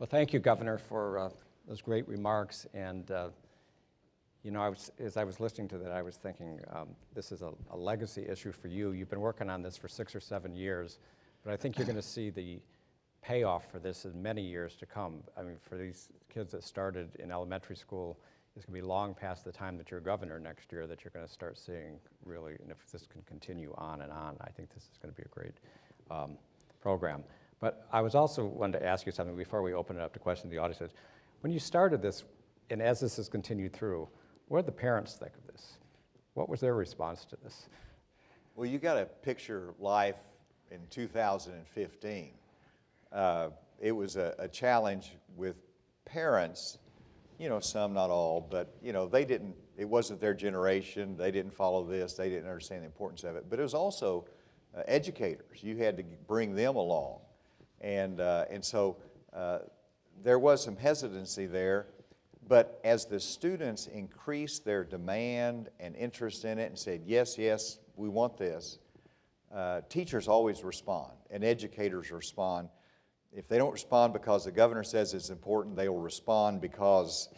Well, thank you, Governor, for those great remarks. And you know, as I was listening to that, I was thinking this is a legacy issue for you. You've been working on this for 6 or 7 years, but I think you're going to see the payoff for this in many years to come. I mean, for these kids that started in elementary school, it's going to be long past the time that you're governor next year that you're going to start seeing really, and if this can continue on and on, I think this is going to be a great program. But I was also wanted to ask you something before we open it up to questions of the audience. When you started this, and as this has continued through, what did the parents think of this? What was their response to this? Well, you got to picture life in 2015. It was a challenge with parents, you know, some, not all, but, you know, it wasn't their generation. They didn't follow this. They didn't understand the importance of it. But it was also educators. You had to bring them along. And so there was some hesitancy there. But as the students increased their demand and interest in it and said, yes, yes, we want this, teachers always respond and educators respond. If they don't respond because the governor says it's important, they will respond because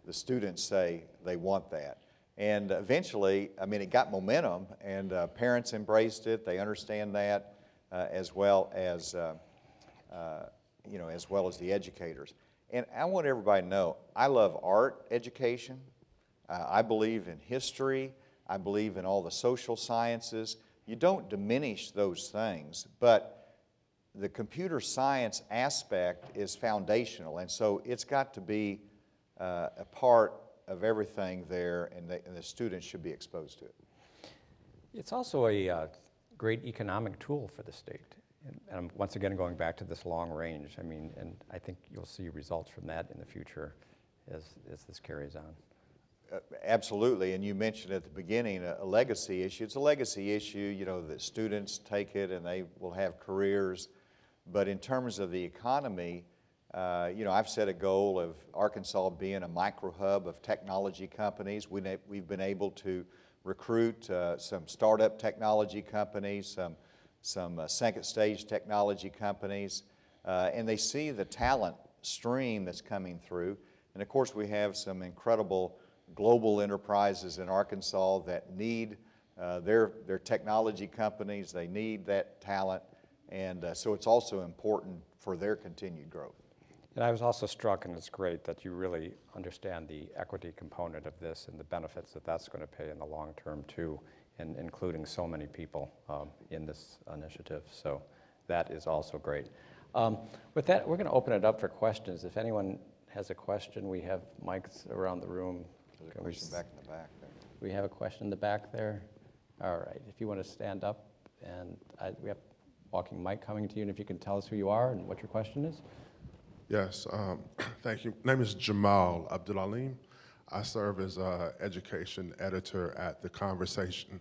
the students say they want that. And eventually, I mean, it got momentum, and parents embraced it. They understand that as well as, you know, as well as the educators. And I want everybody to know, I love art education. I believe in history. I believe in all the social sciences. You don't diminish those things, but the computer science aspect is foundational, and so it's got to be a part of everything there, and the students should be exposed to it. It's also a great economic tool for the state. And I'm once again going back to this long range. I mean, and I think you'll see results from that in the future as this carries on. Absolutely, and you mentioned at the beginning a legacy issue. It's a legacy issue, you know, that students take it and they will have careers. But in terms of the economy, you know, I've set a goal of Arkansas being a micro hub of technology companies. We've been able to recruit some startup technology companies, some second stage technology companies, and they see the talent stream that's coming through. And of course, we have some incredible global enterprises in Arkansas that need their technology companies. They need that talent. And so it's also important for their continued growth. And I was also struck, and it's great that you really understand the equity component of this and the benefits that that's going to pay in the long term too, and including so many people in this initiative. So that is also great. With that, we're going to open it up for questions. If anyone has a question, we have mics around the room. There's a question back in the back there. We have a question in the back there. All right, if you want to stand up, and we have walking mic coming to you, and if you can tell us who you are and what your question is. Yes, thank you. My name is Jamal Abdulalim. I serve as education editor at The Conversation,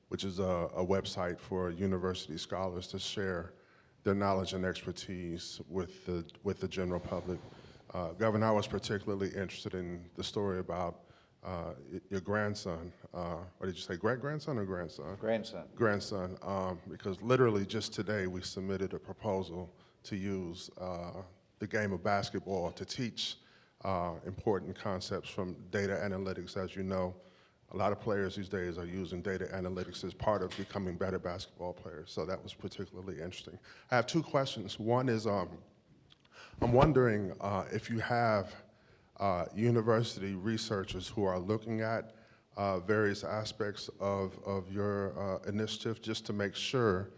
which is a website for university scholars to share their knowledge and expertise with the general public. Governor, I was particularly interested in the story about your grandson. What did you say, great-grandson or grandson? Grandson. Grandson, because literally just today we submitted a proposal to use the game of basketball to teach important concepts from data analytics. As you know, a lot of players these days are using data analytics as part of becoming better basketball players, so that was particularly interesting. I have two questions. One is, I'm wondering if you have university researchers who are looking at various aspects of your initiative just to make sure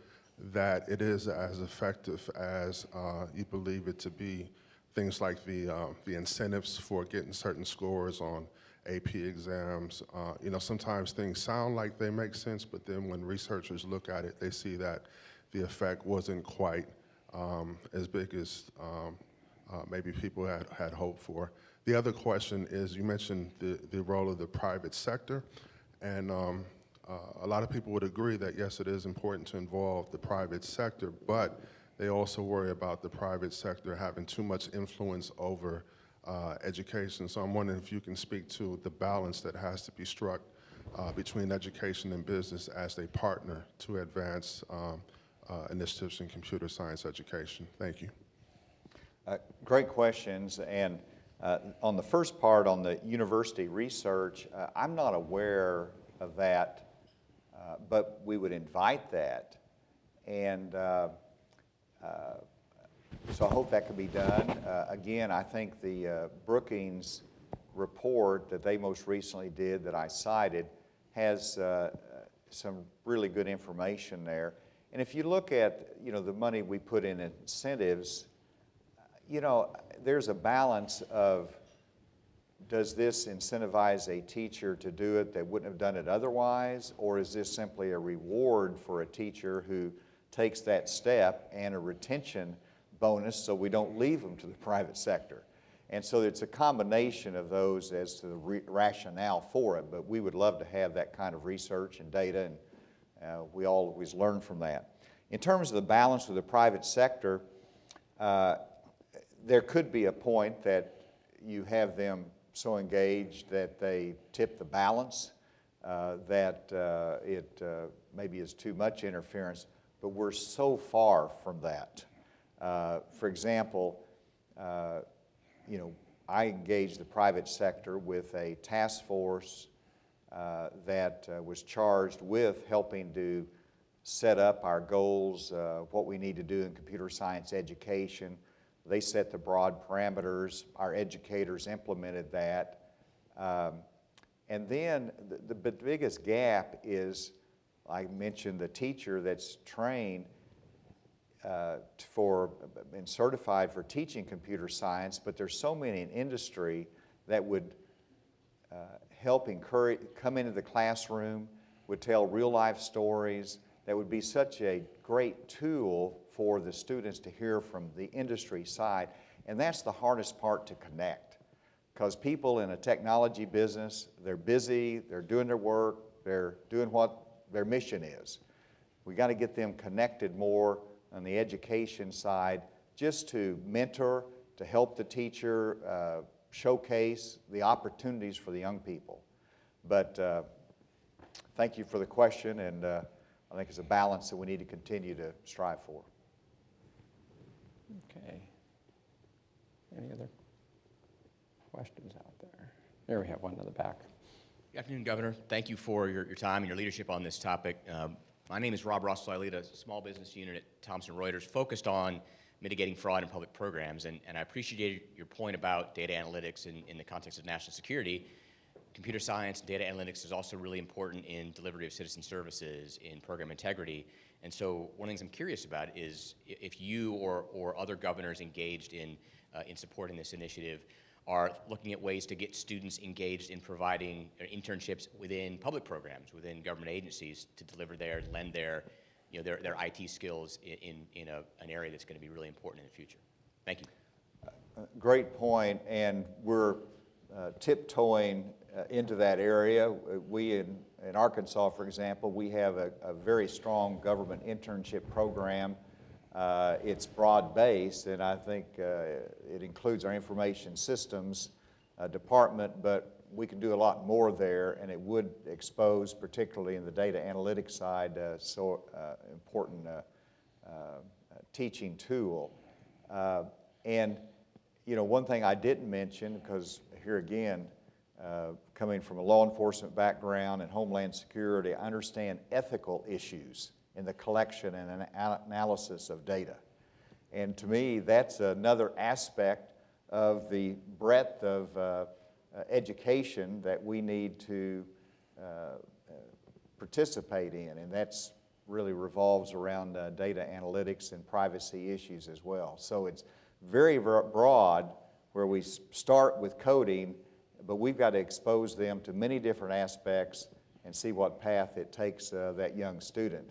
that it is as effective as you believe it to be. Things like the incentives for getting certain scores on AP exams. You know, sometimes things sound like they make sense, but then when researchers look at it, they see that the effect wasn't quite as big as maybe people had hoped for. The other question is, you mentioned the role of the private sector, and a lot of people would agree that yes, it is important to involve the private sector, but they also worry about the private sector having too much influence over education. So I'm wondering if you can speak to the balance that has to be struck between education and business as they partner to advance initiatives in computer science education. Thank you. Great questions, and on the first part, on the university research, I'm not aware of that, but we would invite that, and so I hope that can be done. Again, I think the Brookings report that they most recently did that I cited has some really good information there. And if you look at, the money we put in incentives, there's a balance of, does this incentivize a teacher to do it that wouldn't have done it otherwise, or is this simply a reward for a teacher who takes that step and a retention bonus so we don't leave them to the private sector? And so it's a combination of those as to the rationale for it, but we would love to have that kind of research and data, and we always learn from that. In terms of the balance with the private sector, there could be a point that you have them so engaged that they tip the balance, that it maybe is too much interference, but we're so far from that. For example, I engaged the private sector with a task force that was charged with helping to set up our goals, what we need to do in computer science education. They set the broad parameters. Our educators implemented that. And then the biggest gap is, I mentioned the teacher that's trained and certified for teaching computer science, but there's so many in industry that would help encourage, come into the classroom, would tell real life stories, that would be such a great tool for the students to hear from the industry side. And that's the hardest part to connect, because people in a technology business, they're busy, they're doing their work, they're doing what their mission is. We got to get them connected more on the education side, just to mentor, to help the teacher showcase the opportunities for the young people. But thank you for the question, and I think it's a balance that we need to continue to strive for. Okay. Any other questions out there? There we have one in the back. Good afternoon, Governor. Thank you for your time and your leadership on this topic. My name is Rob Russell. I lead a small business unit at Thomson Reuters focused on mitigating fraud in public programs, and I appreciate your point about data analytics in the context of national security. Computer science and data analytics is also really important in delivery of citizen services, in program integrity. And so one of the things I'm curious about is if you or other governors engaged in supporting this initiative are looking at ways to get students engaged in providing internships within public programs, within government agencies, to deliver lend their IT skills in an area that's going to be really important in the future. Thank you. Great point, and we're tiptoeing into that area. We in Arkansas, for example, we have a very strong government internship program. It's broad-based, and I think it includes our information systems department, but we can do a lot more there, and it would expose, particularly in the data analytics side, so important teaching tool. And one thing I didn't mention, because here again, coming from a law enforcement background and Homeland Security, I understand ethical issues in the collection and analysis of data. And to me, that's another aspect of the breadth of education that we need to participate in, and that's really revolves around data analytics and privacy issues as well. So it's very broad, where we start with coding, but we've got to expose them to many different aspects and see what path it takes that young student.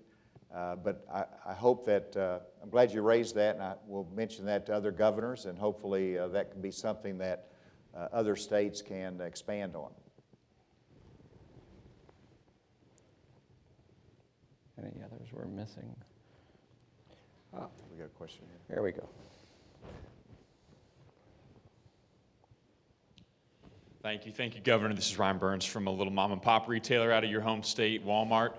But I hope that, I'm glad you raised that, and I will mention that to other governors, and hopefully that can be something that other states can expand on. Any others we're missing? We got a question here. Here we go. Thank you, Governor. This is Ryan Burns from a little mom and pop retailer out of your home state, Walmart.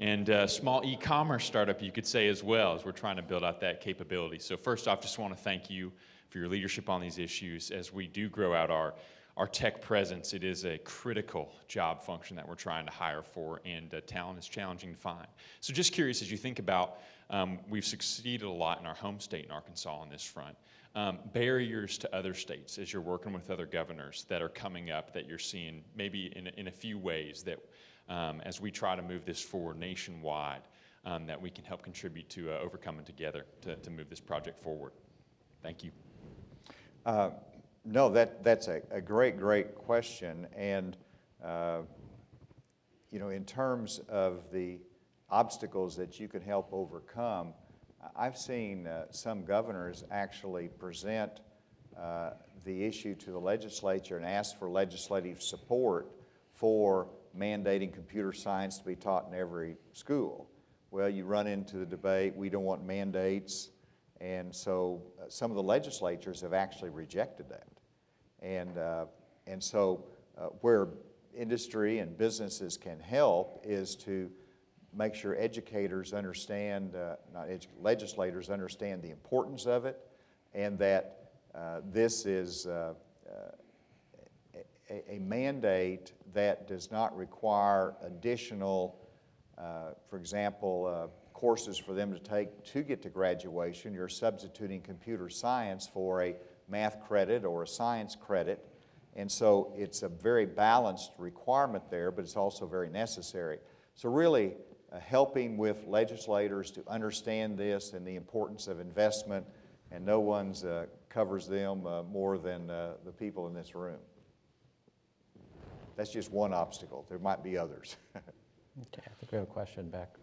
and a small e-commerce startup, you could say, as well, as we're trying to build out that capability. So first off, just want to thank you for your leadership on these issues. As we do grow out our tech presence, it is a critical job function that we're trying to hire for, and talent is challenging to find. So just curious, as you think about, we've succeeded a lot in our home state in Arkansas on this front. Barriers to other states as you're working with other governors that are coming up that you're seeing maybe in a few ways that as we try to move this forward nationwide, that we can help contribute to overcoming together to move this project forward. Thank you. No, that's a great question. And, you know, in terms of the obstacles that you can help overcome, I've seen some governors actually present the issue to the legislature and ask for legislative support for mandating computer science to be taught in every school. Well, you run into the debate, we don't want mandates, and so some of the legislatures have actually rejected that. And so where industry and businesses can help is to make sure educators understand, legislators understand the importance of it, and that this is a mandate that does not require additional, for example, courses for them to take to get to graduation. You're substituting computer science for a math credit or a science credit, and so it's a very balanced requirement there, but it's also very necessary. So really helping with legislators to understand this and the importance of investment, and no one's covers them more than the people in this room. That's just one obstacle. There might be others. Okay, I think we have a question back.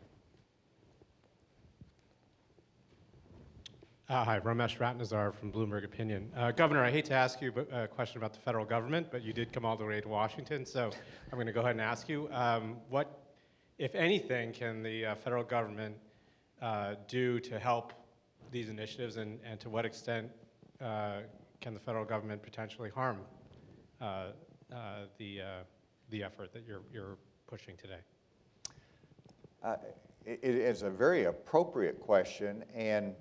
Hi, Ramesh Ratnazar from Bloomberg Opinion. Governor, I hate to ask you a question about the federal government, but you did come all the way to Washington, so I'm going to go ahead and ask you, what, if anything, can the federal government do to help these initiatives, and to what extent can the federal government potentially harm the effort that you're pushing today? It is a very appropriate question, and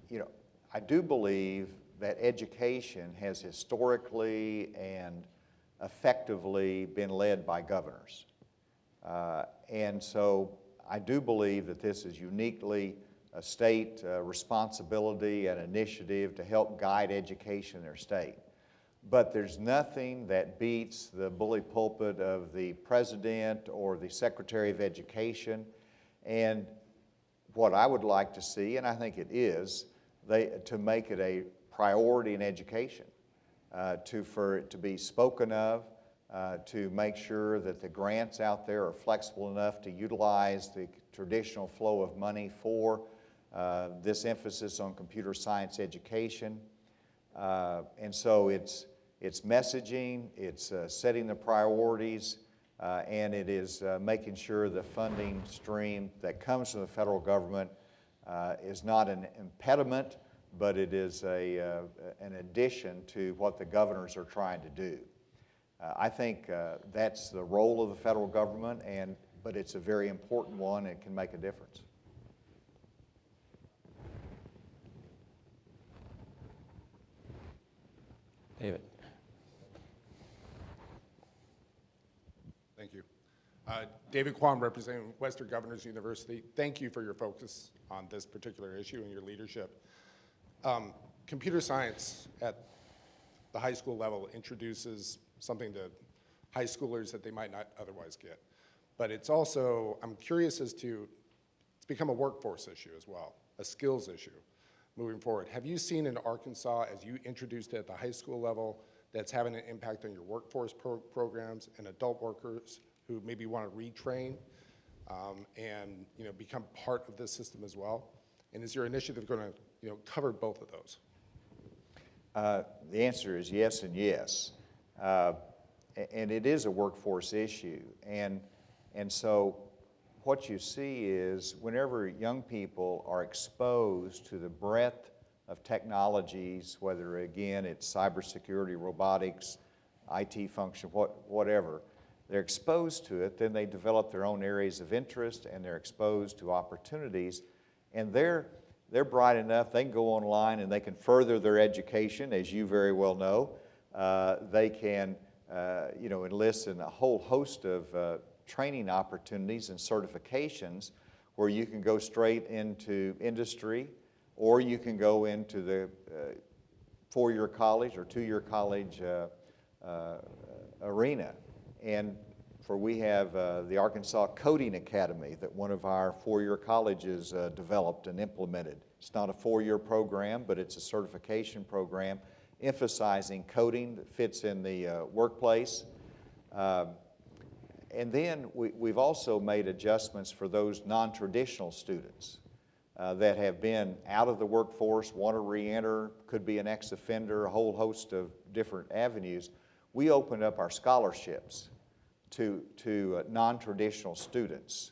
you know, I do believe that education has historically and effectively been led by governors. And so I do believe that this is uniquely a state responsibility and initiative to help guide education in their state. But there's nothing that beats the bully pulpit of the president or the Secretary of Education. And what I would like to see, and I think it is, to make it a priority in education, for it to be spoken of, to make sure that the grants out there are flexible enough to utilize the traditional flow of money for this emphasis on computer science education. And so it's messaging, it's setting the priorities, and it is making sure the funding stream that comes from the federal government is not an impediment, but it is an addition to what the governors are trying to do. I think that's the role of the federal government, but it's a very important one and can make a difference. David. Thank you. David Kwan, representing Western Governors University. Thank you for your focus on this particular issue and your leadership. Computer science at the high school level introduces something to high schoolers that they might not otherwise get. But it's also, I'm curious as to, it's become a workforce issue as well, a skills issue moving forward. Have you seen in Arkansas, as you introduced it at the high school level, that's having an impact on your workforce programs and adult workers who maybe want to retrain and become part of this system as well? And is your initiative going to cover both of those? The answer is yes and yes. And it is a workforce issue. And so what you see is whenever young people are exposed to the breadth of technologies, whether again it's cybersecurity, robotics, IT function, whatever, they're exposed to it, then they develop their own areas of interest and they're exposed to opportunities. And they're bright enough, they can go online and they can further their education, as you very well know. They can enlist in a whole host of training opportunities and certifications where you can go straight into industry, or you can go into the four-year college or two-year college arena. And we have the Arkansas Coding Academy that one of our four-year colleges developed and implemented. It's not a four-year program, but it's a certification program emphasizing coding that fits in the workplace. And then we've also made adjustments for those non-traditional students that have been out of the workforce, want to re-enter, could be an ex-offender, a whole host of different avenues. We opened up our scholarships to non-traditional students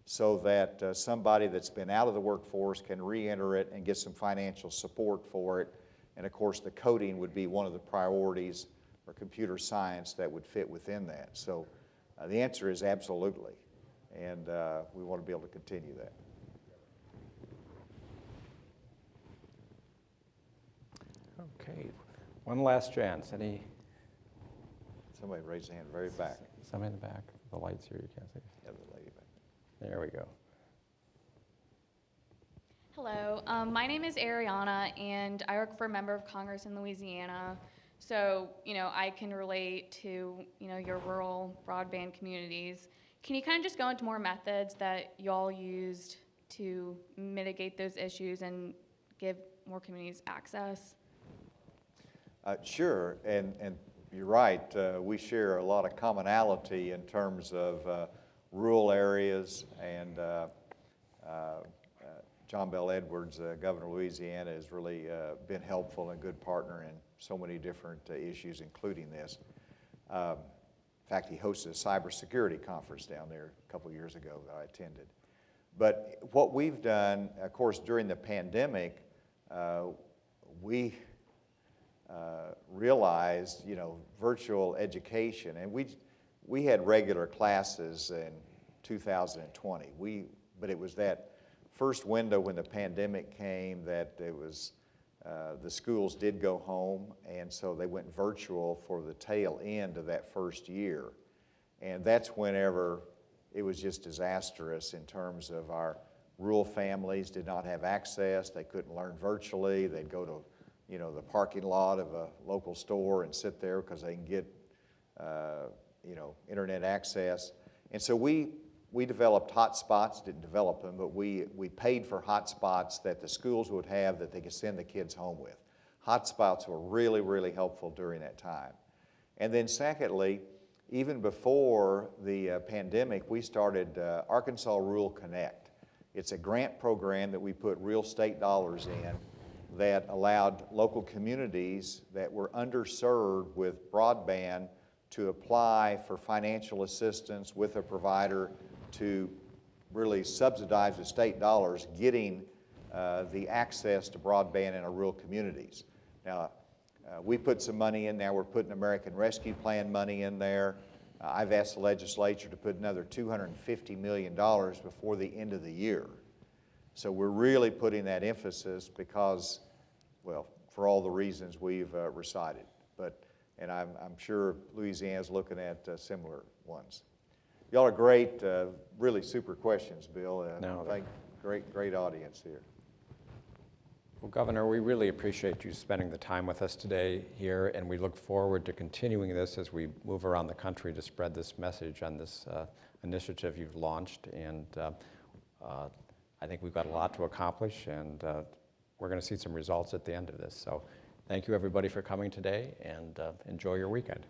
so that somebody that's been out of the workforce can re-enter it and get some financial support for it. And of course, the coding would be one of the priorities, or computer science that would fit within that. So the answer is absolutely, and we want to be able to continue that. Okay, one last chance. Somebody raise a hand very back. Somebody in the back. The lights here, you can't see. Yeah, the lady back There we go. Hello, my name is Ariana, and I work for a member of Congress in Louisiana. So, I can relate to, your rural broadband communities. Can you kind of just go into more methods that y'all used to mitigate those issues and give more communities access? Sure, and you're right. We share a lot of commonality in terms of rural areas, and John Bell Edwards, Governor of Louisiana, has really been helpful and a good partner in so many different issues, including this. In fact, he hosted a cybersecurity conference down there a couple years ago that I attended. But what we've done, of course, during the pandemic, we realized, virtual education, and we had regular classes in 2020. But it was that first window when the pandemic came that it was the schools did go home, and so they went virtual for the tail end of that first year. And that's whenever it was just disastrous in terms of our rural families did not have access. They couldn't learn virtually. They'd go to the parking lot of a local store and sit there because they can get internet access. And so we developed hotspots, didn't develop them, but we paid for hotspots that the schools would have that they could send the kids home with. Hotspots were really, really helpful during that time. And then secondly, even before the pandemic, we started Arkansas Rural Connect. It's a grant program that we put real state dollars in that allowed local communities that were underserved with broadband to apply for financial assistance with a provider to really subsidize the state dollars getting the access to broadband in our rural communities. Now, we put some money in there. We're putting American Rescue Plan money in there. I've asked the legislature to put another $250 million before the end of the year. So we're really putting that emphasis because, well, for all the reasons we've recited. And I'm sure Louisiana's looking at similar ones. Y'all are great, really super questions, Bill. No, great audience here. Well, Governor, we really appreciate you spending the time with us today here, and we look forward to continuing this as we move around the country to spread this message on this initiative you've launched. And I think we've got a lot to accomplish, and we're going to see some results at the end of this. So thank you, everybody, for coming today, and enjoy your weekend.